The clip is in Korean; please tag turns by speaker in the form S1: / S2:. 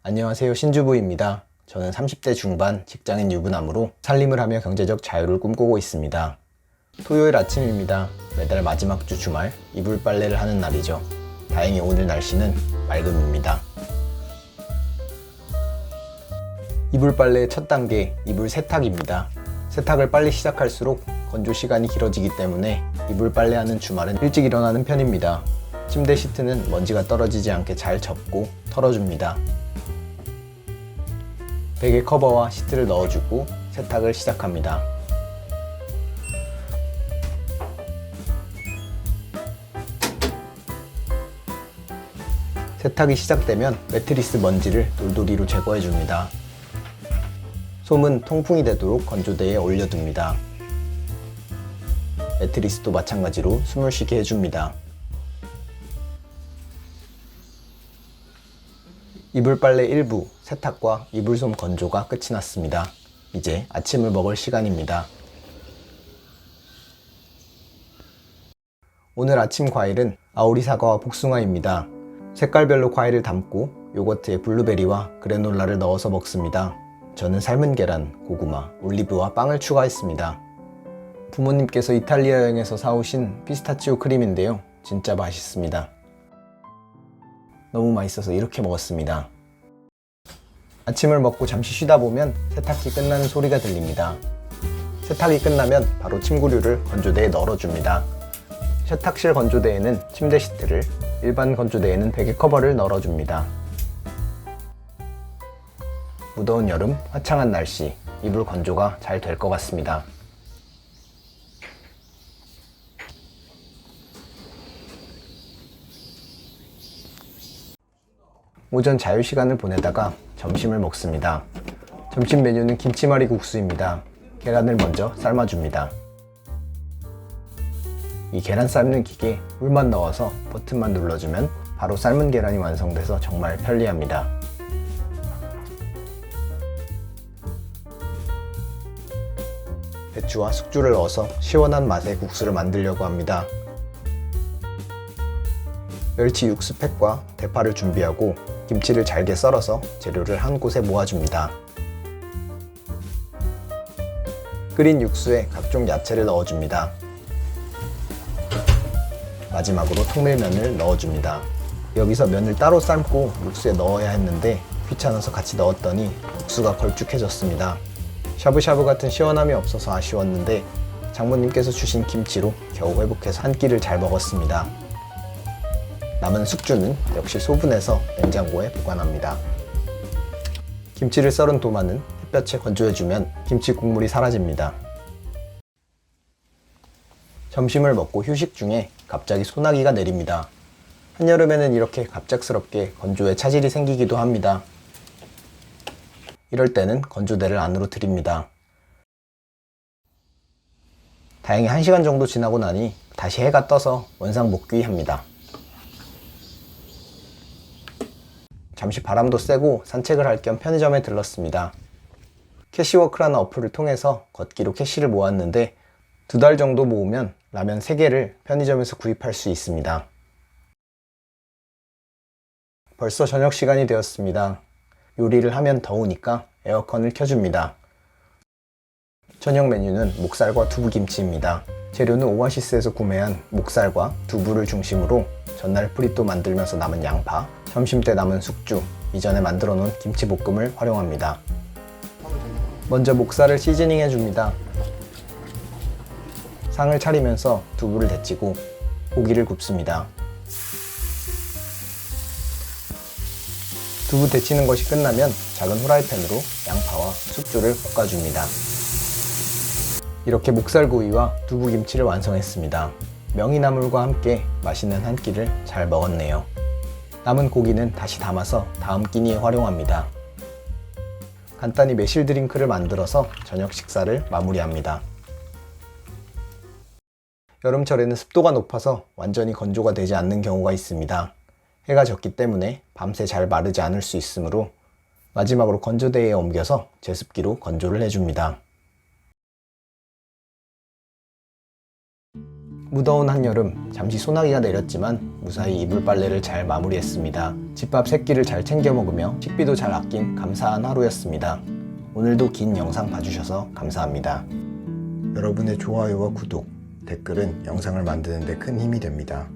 S1: 안녕하세요, 신주부입니다. 저는 30대 중반 직장인 유부남으로 살림을 하며 경제적 자유를 꿈꾸고 있습니다. 토요일 아침입니다. 매달 마지막 주 주말 이불 빨래를 하는 날이죠. 다행히 오늘 날씨는 맑음입니다. 이불 빨래의 첫 단계, 이불 세탁입니다. 세탁을 빨리 시작할수록 건조 시간이 길어지기 때문에 이불 빨래하는 주말은 일찍 일어나는 편입니다. 침대 시트는 먼지가 떨어지지 않게 잘 접고 털어줍니다. 베개 커버와 시트를 넣어주고 세탁을 시작합니다. 세탁이 시작되면 매트리스 먼지를 돌돌이로 제거해줍니다. 솜은 통풍이 되도록 건조대에 올려둡니다. 매트리스도 마찬가지로 숨을 쉬게 해줍니다. 이불 빨래 1부, 세탁과 이불솜 건조가 끝이 났습니다. 이제 아침을 먹을 시간입니다. 오늘 아침 과일은 아오리 사과와 복숭아입니다. 색깔별로 과일을 담고 요거트에 블루베리와 그래놀라를 넣어서 먹습니다. 저는 삶은 계란, 고구마, 올리브와 빵을 추가했습니다. 부모님께서 이탈리아 여행에서 사오신 피스타치오 크림인데요. 진짜 맛있습니다. 너무 맛있어서 이렇게 먹었습니다. 아침을 먹고 잠시 쉬다 보면 세탁기 끝나는 소리가 들립니다. 세탁이 끝나면 바로 침구류를 건조대에 널어줍니다. 세탁실 건조대에는 침대 시트를, 일반 건조대에는 베개 커버를 널어줍니다. 무더운 여름, 화창한 날씨, 이불 건조가 잘 될 것 같습니다. 오전 자유시간을 보내다가 점심을 먹습니다. 점심 메뉴는 김치말이 국수입니다. 계란을 먼저 삶아줍니다. 이 계란 삶는 기계에 물만 넣어서 버튼만 눌러주면 바로 삶은 계란이 완성돼서 정말 편리합니다. 배추와 숙주를 넣어서 시원한 맛의 국수를 만들려고 합니다. 멸치 육수 팩과 대파를 준비하고 김치를 잘게 썰어서 재료를 한 곳에 모아줍니다. 끓인 육수에 각종 야채를 넣어줍니다. 마지막으로 통밀면을 넣어줍니다. 여기서 면을 따로 삶고 육수에 넣어야 했는데 귀찮아서 같이 넣었더니 국수가 걸쭉해졌습니다. 샤브샤브 같은 시원함이 없어서 아쉬웠는데 장모님께서 주신 김치로 겨우 회복해서 한 끼를 잘 먹었습니다. 남은 숙주는 역시 소분해서 냉장고에 보관합니다. 김치를 썰은 도마는 햇볕에 건조해주면 김치 국물이 사라집니다. 점심을 먹고 휴식 중에 갑자기 소나기가 내립니다. 한여름에는 이렇게 갑작스럽게 건조에 차질이 생기기도 합니다. 이럴 때는 건조대를 안으로 들입니다. 다행히 1시간 정도 지나고 나니 다시 해가 떠서 원상복귀합니다. 잠시 바람도 쐬고 산책을 할 겸 편의점에 들렀습니다. 캐시워크라는 어플을 통해서 걷기로 캐시를 모았는데 2달 정도 모으면 라면 3개를 편의점에서 구입할 수 있습니다. 벌써 저녁 시간이 되었습니다. 요리를 하면 더우니까 에어컨을 켜줍니다. 저녁 메뉴는 목살과 두부김치입니다. 재료는 오아시스에서 구매한 목살과 두부를 중심으로 전날 프리또 만들면서 남은 양파, 점심때 남은 숙주, 이전에 만들어 놓은 김치볶음을 활용합니다. 먼저 목살을 시즈닝 해줍니다. 상을 차리면서 두부를 데치고 고기를 굽습니다. 두부 데치는 것이 끝나면 작은 후라이팬으로 양파와 숙주를 볶아줍니다. 이렇게 목살구이와 두부김치를 완성했습니다. 명이나물과 함께 맛있는 한 끼를 잘 먹었네요. 남은 고기는 다시 담아서 다음 끼니에 활용합니다. 간단히 매실 드링크를 만들어서 저녁 식사를 마무리합니다. 여름철에는 습도가 높아서 완전히 건조가 되지 않는 경우가 있습니다. 해가 졌기 때문에 밤새 잘 마르지 않을 수 있으므로 마지막으로 건조대에 옮겨서 제습기로 건조를 해줍니다. 무더운 한여름 잠시 소나기가 내렸지만 무사히 이불 빨래를 잘 마무리했습니다. 집밥 3끼를 잘 챙겨 먹으며 식비도 잘 아낀 감사한 하루였습니다. 오늘도 긴 영상 봐주셔서 감사합니다. 여러분의 좋아요와 구독, 댓글은 영상을 만드는 데 큰 힘이 됩니다.